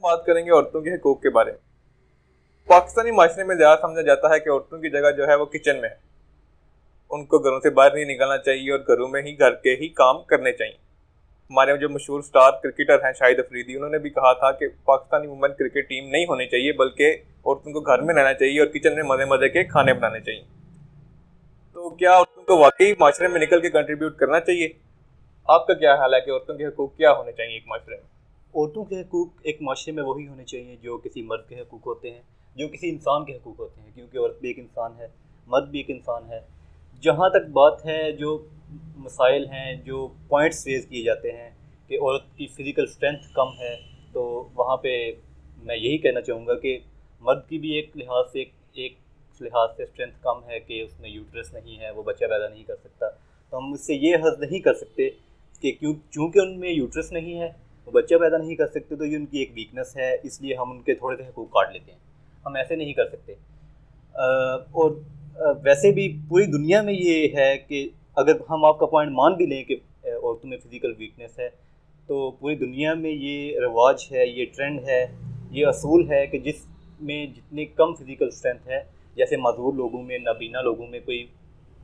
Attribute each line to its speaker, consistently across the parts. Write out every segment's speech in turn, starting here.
Speaker 1: بات کریں گے عورتوں کے حقوق کے بارے میں. پاکستانی معاشرے میں زیادہ سمجھا جاتا ہے کہ عورتوں کی جگہ جو ہے وہ کچن میں ہے. ان کو گھروں سے باہر نہیں نکلنا چاہیے اور گھروں میں ہی گھر کے ہی کام کرنے چاہیے. ہمارے جو مشہور سٹار کرکٹر ہیں شاہد افریدی, انہوں نے بھی کہا تھا کہ پاکستانی وومن کرکٹ ٹیم نہیں ہونی چاہیے, بلکہ عورتوں کو گھر میں رہنا چاہیے اور کچن میں مزے مزے کے کھانے بنانے چاہیے. تو کیا عورتوں کو واقعی معاشرے میں نکل کے کنٹریبیوٹ کرنا چاہیے؟ آپ کا کیا حال ہے کہ عورتوں کے حقوق کیا ہونے چاہیے ایک معاشرے میں؟
Speaker 2: عورتوں کے حقوق ایک معاشرے میں وہی ہونے چاہیے جو کسی مرد کے حقوق ہوتے ہیں, جو کسی انسان کے حقوق ہوتے ہیں, کیونکہ عورت بھی ایک انسان ہے, مرد بھی ایک انسان ہے. جہاں تک بات ہے جو مسائل ہیں, جو پوائنٹس ریز کیے جاتے ہیں کہ عورت کی فزیکل اسٹرینتھ کم ہے, تو وہاں پہ میں یہی کہنا چاہوں گا کہ مرد کی بھی ایک لحاظ سے اسٹرینتھ کم ہے کہ اس میں یوٹرس نہیں ہے, وہ بچہ پیدا نہیں کر سکتا. تو ہم اس سے یہ حد نہیں کر سکتے کہ چونکہ ان میں یوٹرس نہیں ہے, وہ بچہ پیدا نہیں کر سکتے, تو یہ ان کی ایک ویکنس ہے, اس لیے ہم ان کے تھوڑے سے حقوق کاٹ لیتے ہیں. ہم ایسے نہیں کر سکتے. اور ویسے بھی پوری دنیا میں یہ ہے کہ اگر ہم آپ کا پوائنٹ مان بھی لیں کہ عورتوں میں فزیکل ویکنس ہے, تو پوری دنیا میں یہ رواج ہے, یہ ٹرینڈ ہے, یہ اصول ہے کہ جس میں جتنی کم فزیکل اسٹرینتھ ہے, جیسے معذور لوگوں میں, نابینا لوگوں میں کوئی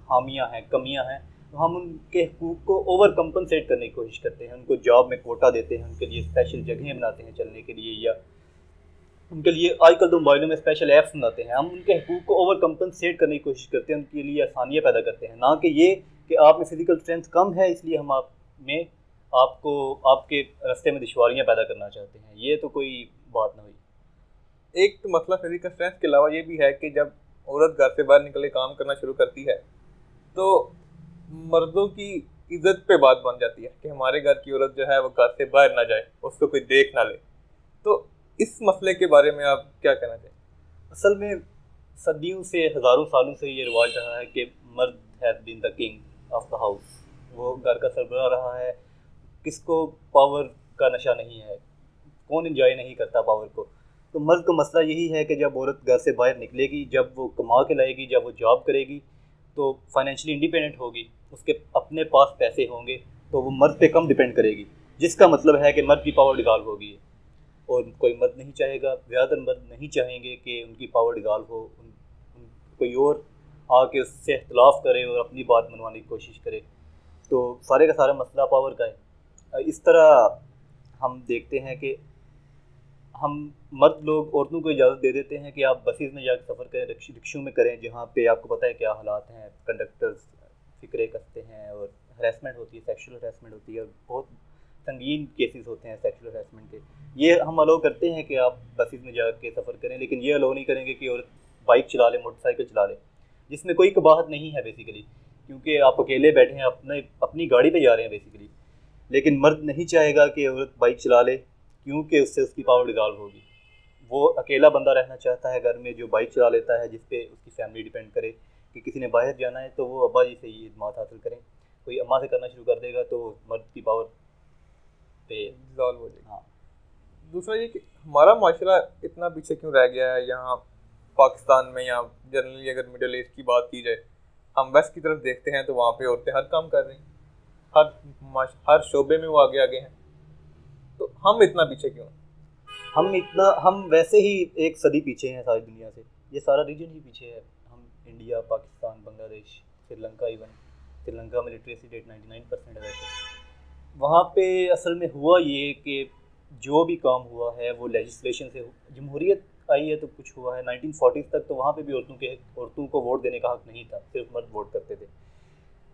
Speaker 2: خامیاں ہیں, کمیاں ہیں, تو ہم ان کے حقوق کو اوور کمپنسیٹ کرنے کی کوشش کرتے ہیں. ان کو جاب میں کوٹا دیتے ہیں, ان کے لیے اسپیشل جگہیں بناتے ہیں چلنے کے لیے, یا ان کے لیے آج کل تو موبائلوں میں اسپیشل ایپس بناتے ہیں. ہم ان کے حقوق کو اوور کمپنسیٹ کرنے کی کوشش کرتے ہیں, ان کے لیے آسانیاں پیدا کرتے ہیں, نہ کہ یہ کہ آپ میں فزیکل اسٹرینتھ کم ہے اس لیے ہم آپ کو آپ کے راستے میں دشواریاں پیدا کرنا چاہتے ہیں. یہ تو کوئی بات نہ ہوئی.
Speaker 1: ایک تو مسئلہ فزیکل اسٹرینتھ کے علاوہ یہ بھی ہے کہ جب عورت گھر سے باہر نکل کے کام کرنا شروع کرتی ہے تو مردوں کی عزت پہ بات بن جاتی ہے کہ ہمارے گھر کی عورت جو ہے وہ گھر سے باہر نہ جائے, اس کو کوئی دیکھ نہ لے. تو اس مسئلے کے بارے میں آپ کیا کہنا چاہیں؟
Speaker 2: اصل میں صدیوں سے, ہزاروں سالوں سے یہ رواج رہا ہے کہ مرد has been the king of the house, وہ گھر کا سربراہ رہا ہے. کس کو پاور کا نشہ نہیں ہے, کون انجوائے نہیں کرتا پاور کو. تو مرد کا مسئلہ یہی ہے کہ جب عورت گھر سے باہر نکلے گی, جب وہ کما کے لائے گی, جب وہ جاب کرے گی, تو فائنینشلی انڈیپینڈنٹ ہوگی, اس کے اپنے پاس پیسے ہوں گے, تو وہ مرد پہ کم ڈیپینڈ کرے گی, جس کا مطلب ہے کہ مرد کی پاور ڈیوالو ہوگی. اور کوئی مرد نہیں چاہے گا, زیادہ تر مرد نہیں چاہیں گے کہ ان کی پاور ڈیوالو ہو, کوئی اور آ کے اس سے اختلاف کرے اور اپنی بات منوانے کی کوشش کرے. تو سارے کا سارا مسئلہ پاور کا ہے. اس طرح ہم دیکھتے ہیں کہ ہم مرد لوگ عورتوں کو اجازت دے دیتے ہیں کہ آپ بسیز میں جا کے سفر کریں, رکشوں میں کریں, جہاں پہ آپ کو پتہ ہے کیا حالات ہیں, کنڈکٹرز فکرے کستے ہیں, اور ہراسمنٹ ہوتی ہے, سیکشل ہراسمنٹ ہوتی ہے, اور بہت سنگین کیسز ہوتے ہیں سیکشل ہراسمنٹ کے. یہ ہم الاؤ کرتے ہیں کہ آپ بسیز میں جا کے سفر کریں, لیکن یہ الاؤ نہیں کریں گے کہ عورت بائک چلا لے, موٹر سائیکل چلا لے, جس میں کوئی قباحت نہیں ہے بیسیکلی, کیونکہ آپ اکیلے بیٹھے ہیں, اپنی گاڑی پہ جا رہے ہیں بیسیکلی. لیکن مرد نہیں چاہے گا کہ عورت بائک چلا لے, کیونکہ اس سے اس کی پاور ڈیوالو ہوگی. وہ اکیلا بندہ رہنا چاہتا ہے گھر میں جو بائک چلا لیتا ہے, جس پہ اس کی فیملی ڈیپینڈ کرے. کہ کسی نے باہر جانا ہے تو وہ ابا جی سے ہی خدمات حاصل کریں, کوئی اماں سے کرنا شروع کر دے گا تو مرد کی پاور پہ
Speaker 1: ڈیوالو ہو جائے گی.
Speaker 2: ہاں.
Speaker 1: دوسرا یہ کہ ہمارا معاشرہ اتنا پیچھے کیوں رہ گیا ہے یہاں پاکستان میں, یا جنرلی اگر مڈل ایسٹ کی بات کی جائے, ہم ویسٹ کی طرف دیکھتے ہیں تو وہاں پہ عورتیں ہر کام کر رہی ہیں, ہر شعبے میں وہ آگے آگے ہیں. تو ہم اتنا پیچھے کیوں ہیں؟
Speaker 2: ہم ویسے ہی ایک صدی پیچھے ہیں ساری دنیا سے. یہ سارا ریجن ہی پیچھے ہے. ہم انڈیا, پاکستان, بنگلہ دیش, سری لنکا, ایون سری لنکا میں لٹریسی ریٹ 99% ہے ویسے. وہاں پہ اصل میں ہوا یہ کہ جو بھی کام ہوا ہے وہ لیجسلیشن سے, جمہوریت آئی ہے تو کچھ ہوا ہے. 1940 تک تو وہاں پہ بھی عورتوں کو ووٹ دینے کا حق نہیں تھا, صرف مرد ووٹ کرتے تھے.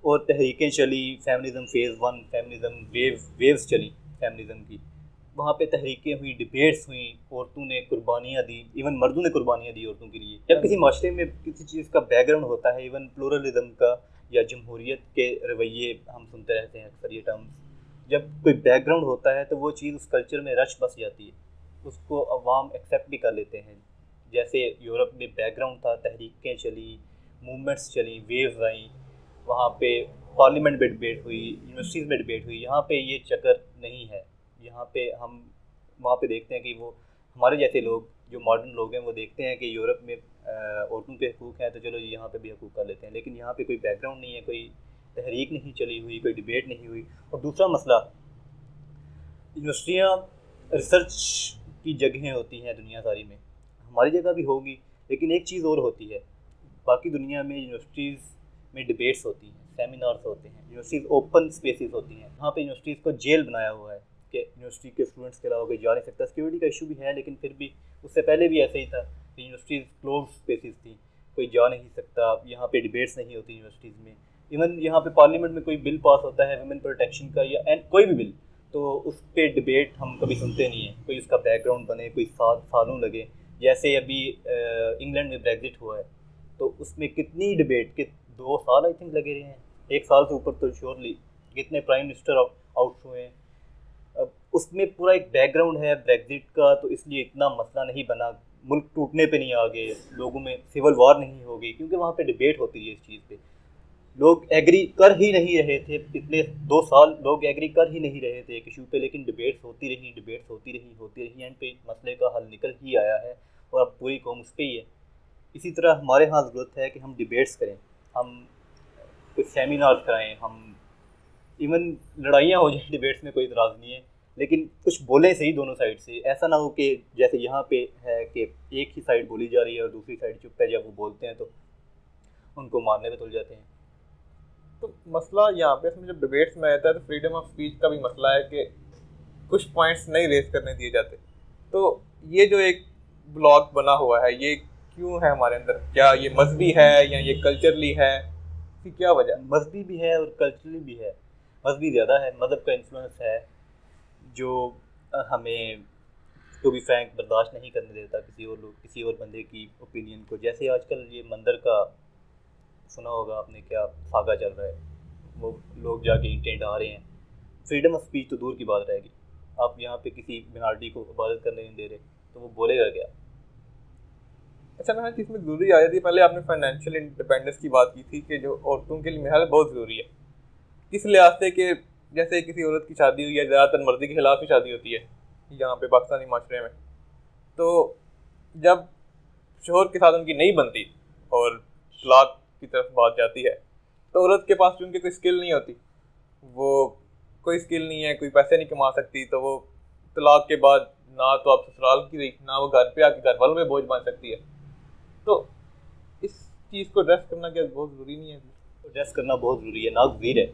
Speaker 2: اور تحریکیں چلی, فیمنزم فیز 1, فیمنزم ویوز چلی فیمنزم کی. وہاں پہ تحریکیں ہوئیں, ڈبیٹس ہوئیں, عورتوں نے قربانیاں دی, ایون مردوں نے قربانیاں دی عورتوں کے لیے. جب کسی معاشرے میں کسی چیز کا بیک گراؤنڈ ہوتا ہے, ایون پلورلزم کا یا جمہوریت کے رویے ہم سنتے رہتے ہیں اکثر یہ ٹرمز, جب کوئی بیک گراؤنڈ ہوتا ہے تو وہ چیز اس کلچر میں رچ بس جاتی ہے, اس کو عوام ایکسیپٹ بھی کر لیتے ہیں. جیسے یورپ میں بیک گراؤنڈ تھا, تحریکیں چلی, موومنٹس چلی, ویوز آئیں, وہاں پہ پارلیمنٹ میں ڈبیٹ ہوئی, یونیورسٹیز میں ڈبیٹ ہوئی. یہاں پہ یہ چکر نہیں ہے. یہاں پہ ہم وہاں پہ دیکھتے ہیں کہ وہ ہمارے جیسے لوگ جو ماڈرن لوگ ہیں وہ دیکھتے ہیں کہ یورپ میں عورتوں کے حقوق ہیں, تو چلو یہاں پہ بھی حقوق کر لیتے ہیں. لیکن یہاں پہ کوئی بیک گراؤنڈ نہیں ہے, کوئی تحریک نہیں چلی ہوئی, کوئی ڈبیٹ نہیں ہوئی. اور دوسرا مسئلہ, یونیورسٹیاں ریسرچ کی جگہیں ہوتی ہیں دنیا ساری میں, ہماری جگہ بھی ہوگی, لیکن ایک چیز اور ہوتی ہے, باقی دنیا میں یونیورسٹیز میں ڈبیٹس ہوتی ہیں, سیمینارز ہوتے ہیں, یونیورسٹیز اوپن اسپیسیز ہوتی ہیں. یہاں پہ یونیورسٹیز کو جیل بنایا ہوا ہے کہ یونیورسٹی کے اسٹوڈنٹس کے علاوہ کوئی جا نہیں سکتا. سیکیورٹی کا ایشو بھی ہے, لیکن پھر بھی اس سے پہلے بھی ایسے ہی تھا کہ یونیورسٹیز کلوز اسپیسیز تھیں, کوئی جا نہیں سکتا, یہاں پہ ڈبیٹس نہیں ہوتی یونیورسٹیز میں. ایون یہاں پہ پارلیمنٹ میں کوئی بل پاس ہوتا ہے ویمن پروٹیکشن کا یا کوئی بھی بل, تو اس پہ ڈبیٹ ہم کبھی سنتے نہیں ہیں, کوئی اس کا بیک گراؤنڈ بنے, کوئی سالوں لگے. جیسے ابھی انگلینڈ میں بریگزٹ ہوا ہے, تو اس میں کتنی ڈبیٹ, کہ 2 سال آئی تھنک لگے رہے ہیں, 1 سال سے اوپر تو شیورلی, کتنے پرائم منسٹر آؤٹ ہوئے ہیں. اب اس میں پورا ایک بیک گراؤنڈ ہے بریگزٹ کا, تو اس لیے اتنا مسئلہ نہیں بنا, ملک ٹوٹنے پہ نہیں آ گئے, لوگوں میں سول وار نہیں ہو گئی, کیونکہ وہاں پہ ڈبیٹ ہوتی ہے اس چیز پہ. لوگ ایگری کر ہی نہیں رہے تھے, پچھلے 2 سال لوگ ایگری کر ہی نہیں رہے تھے ایک ایشو پہ, لیکن ڈبیٹس ہوتی رہی, اینڈ پہ مسئلے کا حل نکل ہی آیا ہے, اور اب پوری قوم اس پہ ہی ہے. اسی طرح ہمارے ہاں ضرورت ہے کہ ہم ڈبیٹس کریں, ہم کچھ سیمینار کرائیں, ہم ایون لڑائیاں ہو جائیں ڈبیٹس میں, کوئی اعتراض نہیں ہے, لیکن کچھ بولیں صحیح دونوں سائڈ سے. ایسا نہ ہو کہ جیسے یہاں پہ ہے کہ ایک ہی سائڈ بولی جا رہی ہے اور دوسری سائڈ چپ ہے, جب وہ بولتے ہیں تو ان کو مارنے پہ تل جاتے ہیں.
Speaker 1: تو مسئلہ یہاں پہ اس میں جب ڈبیٹس میں آتا ہے تو فریڈم آف اسپیچ کا بھی مسئلہ ہے کہ کچھ پوائنٹس نہیں ریز کرنے دیے جاتے. تو یہ جو ایک بلاک بنا ہوا ہے, یہ کیوں ہے ہمارے اندر؟ کیا یہ مذہبی ہے یا یہ کلچرلی ہے, اس کی کیا وجہ؟
Speaker 2: مذہبی بھی ہے اور کلچرلی بھی ہے. مذہبی زیادہ ہے, مذہب کا انفلوئنس ہے جو ہمیں ٹو بی فرینک برداشت نہیں کرنے دیتا کسی اور بندے کی اوپینین کو. جیسے آج کل یہ مندر کا سنا ہوگا آپ نے, کیا ساگا چل رہا ہے, وہ لوگ جا کے اینٹیں ڈھا رہے ہیں. فریڈم آف اسپیچ تو دور کی بات رہے گی, آپ یہاں پہ کسی منارٹی کو عبادت کرنے نہیں دے رہے, تو وہ بولے گا کیا؟
Speaker 1: اچھا, میں چیز میں ضروری آ جاتی ہے. پہلے آپ نے فائنینشیل انڈیپینڈنس کی بات کی تھی کہ جو عورتوں کے لیے محل بہت ضروری ہے. کس لحاظ سے کہ جیسے کسی عورت کی شادی ہوئی ہے, زیادہ تر مرضی کے خلاف ہی شادی ہوتی ہے یہاں پہ پاکستانی معاشرے میں, تو جب شوہر کے ساتھ ان کی نہیں بنتی اور طلاق کی طرف بات جاتی ہے, تو عورت کے پاس چونکہ کوئی اسکل نہیں ہوتی, وہ کوئی اسکل نہیں ہے, کوئی پیسے نہیں کما سکتی, تو وہ طلاق کے بعد نہ تو آپ سسرال کی رہی, نہ وہ گھر پہ آ کے گھر والوں میں بوجھ بن سکتی ہے. تو اس چیز کو ایڈریس کرنا کیا بہت ضروری نہیں ہے؟
Speaker 2: ایڈریس کرنا بہت ضروری ہے, ناگزیر ہے,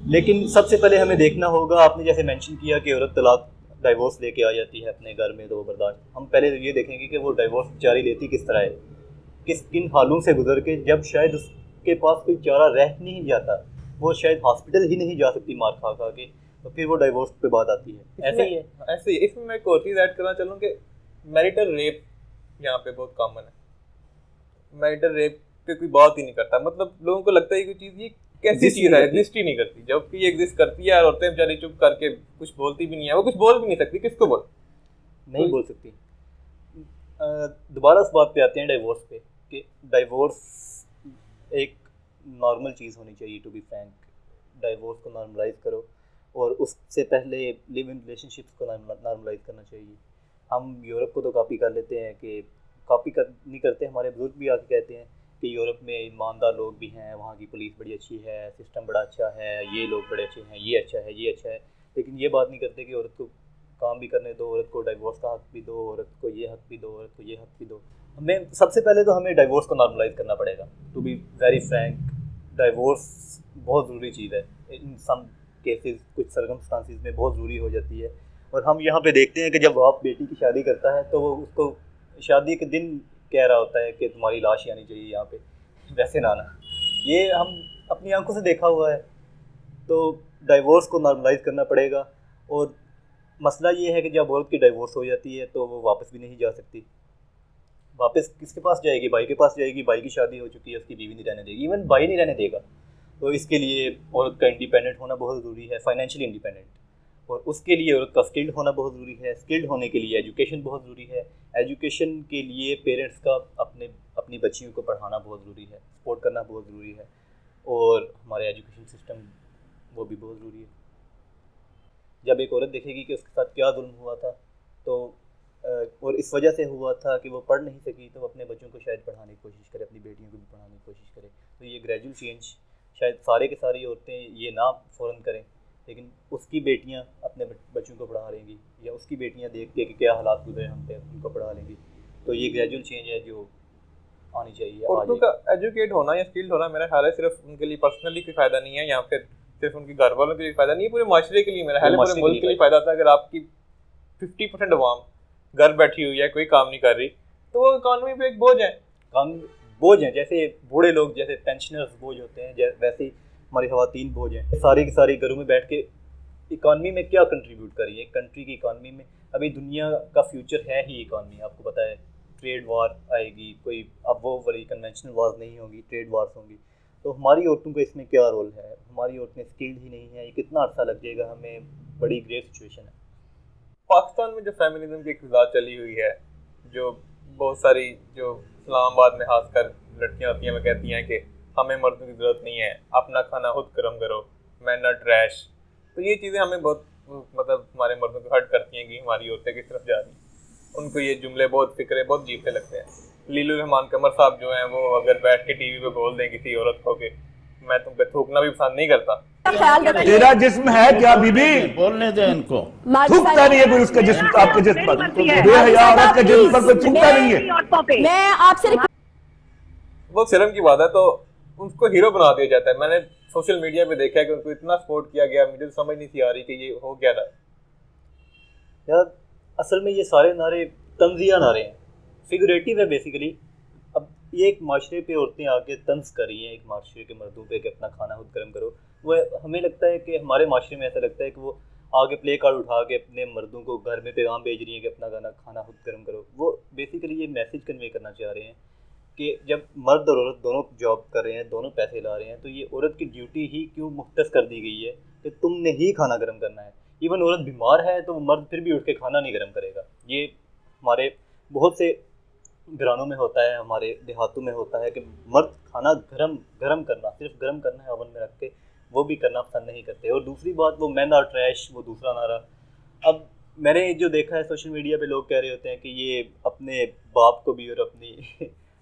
Speaker 2: لیکن سب سے پہلے ہمیں دیکھنا ہوگا, آپ نے جیسے مینشن کیا کہ عورت طلاق ڈائیورس لے کے آ جاتی ہے اپنے گھر میں, تو وہ برداشت, ہم پہلے یہ دیکھیں گے کہ وہ ڈائیورس جاری لیتی کس طرح ہے, کن حالوں سے گزر کے, جب شاید اس کے پاس کوئی چارہ رہ نہیں جاتا, وہ شاید ہاسپٹل ہی نہیں جا سکتی مار کھا کھا کے, تو پھر وہ ڈائیورس پہ بات آتی ہے. ایسے ہی ہے.
Speaker 1: ایسے ہی اس میں ایک اور چیز ایڈ کرنا چاہوں کہ میریٹل ریپ یہاں پہ بہت کامن ہے. میریٹل ریپ پہ کوئی بات ہی نہیں کرتا, مطلب لوگوں کو لگتا ہے کہ چیز یہ کیسی چیز ہے, ایگزسٹ ہی نہیں کرتی, جبکہ یہ ایگزسٹ کرتی ہے. اور عورتیں بیچاری چپ کر کے کچھ بولتی بھی نہیں ہے, وہ کچھ بول بھی نہیں سکتی, کس کو بول
Speaker 2: نہیں بول سکتی. دوبارہ اس بات پہ آتے ہیں ڈائیورس پہ, کہ ڈائیورس ایک نارمل چیز ہونی چاہیے. ٹو بی فرینک, ڈائیورس کو نارملائز کرو, اور اس سے پہلے لیو ان ریلیشن شپس کو نارملائز کرنا چاہیے. ہم یورپ کو تو کاپی کر لیتے ہیں, کہ کاپی نہیں کرتے, ہمارے بزرگ بھی آ کے کہتے ہیں کہ یورپ میں ایماندار لوگ بھی ہیں, وہاں کی پولیس بڑی اچھی ہے, سسٹم بڑا اچھا ہے, یہ لوگ بڑے اچھے ہیں, یہ اچھا ہے, یہ اچھا ہے, لیکن یہ بات نہیں کرتے کہ عورت کو کام بھی کرنے دو, عورت کو ڈائیورس کا حق بھی دو, عورت کو یہ حق بھی دو, عورت کو یہ حق بھی دو. ہمیں سب سے پہلے تو ہمیں ڈائیورس کو نارملائز کرنا پڑے گا. To be very frank, divorce بہت ضروری چیز ہے. ان سم کیسز, کچھ سرکمسٹانسز میں بہت ضروری ہو جاتی ہے. اور ہم یہاں پہ دیکھتے ہیں کہ جب باپ بیٹی کی شادی کرتا ہے, تو وہ اس کو شادی کے دن کہہ رہا ہوتا ہے کہ تمہاری لاش آنی چاہیے یہاں پہ, ویسے نہ آنا. یہ ہم اپنی آنکھوں سے دیکھا ہوا ہے. تو ڈائیورس کو نارملائز کرنا پڑے گا. اور مسئلہ یہ ہے کہ جب عورت کی ڈائیورس ہو جاتی ہے تو وہ واپس بھی نہیں جا سکتی. واپس کس کے پاس جائے گی؟ بھائی کے پاس جائے گی. بھائی کی شادی ہو چکی ہے, اس کی بیوی نہیں رہنے دے گی, ایون بھائی نہیں رہنے دے گا. تو اس کے لیے عورت کا انڈیپینڈنٹ ہونا بہت ضروری ہے, فائنینشلی انڈیپینڈنٹ. اور اس کے لیے عورت کا اسکلڈ ہونا بہت ضروری ہے. اسکلڈ ہونے کے لیے ایجوکیشن بہت ضروری ہے. ایجوکیشن کے لیے پیرنٹس کا اپنی بچیوں کو پڑھانا بہت ضروری ہے, سپورٹ کرنا بہت ضروری ہے. اور ہمارے ایجوکیشن سسٹم وہ بھی بہت ضروری ہے. جب ایک عورت دیکھے گی کہ اس کے ساتھ کیا ظلم ہوا تھا, تو اور اس وجہ سے ہوا تھا کہ وہ پڑھ نہیں سکی, تو وہ اپنے بچوں کو شاید پڑھانے کی کوشش کرے, اپنی بیٹیوں کو بھی پڑھانے کی کوشش کرے. تو یہ گریجول چینج شاید سارے کے ساری عورتیں یہ نہ فوراً کریں، لیکن اس کی بیٹیاں اپنے بچوں کو پڑھا لیں گی، یا اس کی بیٹیاں دیکھ کے کہ کیا حالات گزرے ہم پہ، ان کو پڑھا لیں گی. تو یہ گریجول چینج ہے جو آنی چاہیے.
Speaker 1: عورتوں کا ایجوکیٹ ہونا یا اسکلڈ ہونا میرا خیال ہے صرف ان کے لیے پرسنلی کوئی فائدہ نہیں ہے، یا پھر صرف ان کے گھر والوں کے لیے فائدہ نہیں ہے، پورے معاشرے کے لیے میرا خیال ہے، پورے ملک کے لیے فائدہ ہوتا ہے. اگر آپ کی 50% عوام گھر بیٹھی ہوئی ہے، کوئی کام نہیں کر رہی، تو وہ اکانومی پہ ایک بوجھ ہے.
Speaker 2: بوجھ ہیں، جیسے بوڑھے لوگ جیسے پینشنرز بوجھ ہوتے ہیں، ویسے ہی ہماری خواتین بوجھ ہیں. ساری کی ساری گھروں میں بیٹھ کے اکانومی میں کیا کنٹریبیوٹ کر رہی ہے؟ کنٹری کی اکانومی میں ابھی دنیا کا فیوچر ہے ہی اکانومی. آپ کو پتہ ہے ٹریڈ وار آئے گی، کوئی اب وہ والی کنونشنل وارز نہیں ہوں گی، ٹریڈ وارز ہوں گی. تو ہماری عورتوں کا اس میں کیا رول ہے؟ ہماری عورتیں اسکلڈ ہی نہیں ہیں، یہ کتنا عرصہ لگ جائے گا؟ ہمیں بڑی گریو سچویشن ہے.
Speaker 1: پاکستان میں جو فیمنزم کی ایک فضا چلی ہوئی ہے، جو بہت ساری جو اسلام آباد میں خاص کر لڑکیاں ہوتی ہیں وہ کہتی ہیں کہ ہمیں مردوں کی ضرورت نہیں ہے، اپنا کھانا خود گرم کرو، میں نہ ٹریش. تو یہ چیزیں ہمیں بہت مطلب ہمارے مردوں کو ہرٹ کرتی ہیں کہ ہماری عورتیں کس طرف جا رہی ہیں. ان کو یہ جملے بہت فکرے بہت عجیب سے لگتے ہیں. لیلو رحمان قمر صاحب جو ہیں وہ اگر بیٹھ کے ٹی وی پہ بول دیں کسی عورت کو کہ میں تم پہ تھوکنا بھی پسند نہیں کرتا.
Speaker 3: تیرا جسم ہے کیا بی بی؟ بولنے دے ان کو. تھوکتا نہیں ہے کوئی اس کا جسم آپ کے جسم پر. بے حیا عورت کے جسم پر کوئی تھوکتا نہیں ہے.
Speaker 4: میں آپ سے
Speaker 1: وہ شرم کی بات ہے. تو ان کو ہیرو بنا دیا جاتا ہے. میں نے سوشل میڈیا پہ دیکھا ہے کہ ان کو اتنا سپورٹ کیا گیا، مجھے سمجھ نہیں تھی آ رہی کہ یہ ہو کیا رہا ہے.
Speaker 2: یار اصل میں یہ سارے نعرے طنزیہ نعرے ہیں، فگوریٹو ہے بیسیکلی. اب یہ ایک معاشرے پہ عورتیں آ کے طنز کر رہی ہیں ایک معاشرے کے مردوں پہ کہ اپنا کھانا خود گرم کرو. وہ ہمیں لگتا ہے کہ ہمارے معاشرے میں ایسا لگتا ہے کہ وہ آگے پلے کارڈ اٹھا کے اپنے مردوں کو گھر میں پیغام بھیج رہی ہیں کہ اپنا کھانا خود گرم کرو. وہ بیسیکلی یہ میسیج کنوے کرنا چاہ رہے ہیں کہ جب مرد اور عورت دونوں جاب کر رہے ہیں، دونوں پیسے لا رہے ہیں، تو یہ عورت کی ڈیوٹی ہی کیوں مختص کر دی گئی ہے کہ تم نے ہی کھانا گرم کرنا ہے. ایون عورت بیمار ہے تو مرد پھر بھی اٹھ کے کھانا نہیں گرم کرے گا. یہ ہمارے بہت سے گھرانوں میں ہوتا ہے، ہمارے دیہاتوں میں ہوتا ہے کہ مرد کھانا گرم کرنا، صرف گرم کرنا ہے اوون میں رکھ کے، وہ بھی کرنا پسند نہیں کرتے. اور دوسری بات وہ مین آر ٹریش، وہ دوسرا نعرہ. اب میں نے جو دیکھا ہے سوشل میڈیا پہ لوگ کہہ رہے ہوتے ہیں کہ یہ اپنے باپ کو بھی اور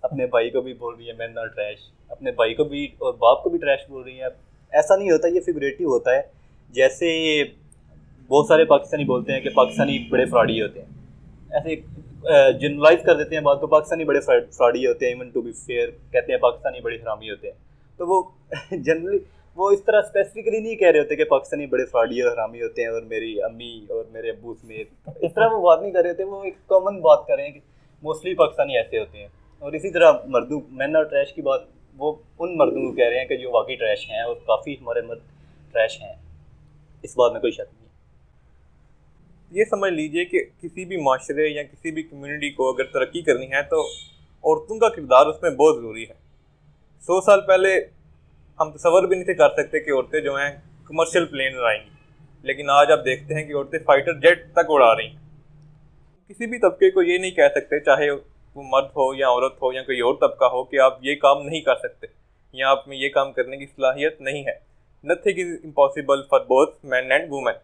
Speaker 2: اپنے بھائی کو بھی بول رہی ہے مین آر ٹریش، اپنے بھائی کو بھی اور باپ کو بھی ٹریش بول رہی ہیں. ایسا نہیں ہوتا، یہ فگوریٹو ہوتا ہے. جیسے بہت سارے پاکستانی بولتے ہیں کہ پاکستانی بڑے فراڈی ہوتے ہیں، ایسے جنرلائز کر دیتے ہیں بات کو، پاکستانی بڑے فراڈی ہوتے ہیں. ایون ٹو بی فیئر کہتے ہیں پاکستانی بڑے حرامی ہوتے ہیں. تو وہ جنرلی وہ اس طرح اسپیسیفکلی نہیں کہہ رہے ہوتے کہ پاکستانی بڑے فراڈی اور حرامی ہوتے ہیں اور میری امی اور میرے ابو سمیت، اس طرح وہ بات نہیں کر رہے ہوتے. وہ ایک کامن بات کر رہے ہیں کہ موسٹلی پاکستانی ایسے ہوتے ہیں. اور اسی طرح مردوں مین اور ٹریش کی بات وہ ان مردوں کو کہہ رہے ہیں کہ جو واقعی ٹریش ہیں، اور کافی ہمارے مرد ٹریش ہیں، اس بات میں کوئی شک نہیں.
Speaker 1: یہ سمجھ لیجئے کہ کسی بھی معاشرے یا کسی بھی کمیونٹی کو اگر ترقی کرنی ہے تو عورتوں کا کردار اس میں بہت ضروری ہے. 100 سال پہلے ہم تصور بھی نہیں تھے کر سکتے کہ عورتیں جو ہیں کمرشل پلین اڑائیں گی، لیکن آج آپ دیکھتے ہیں کہ عورتیں فائٹر جیٹ تک اڑا رہی ہیں. کسی بھی طبقے کو یہ نہیں کہہ سکتے، چاہے وہ مرد ہو یا عورت ہو یا کوئی اور طبقہ ہو، کہ آپ یہ کام نہیں کر سکتے یا آپ میں یہ کام کرنے کی صلاحیت نہیں ہے. Nothing is impossible for both men and women.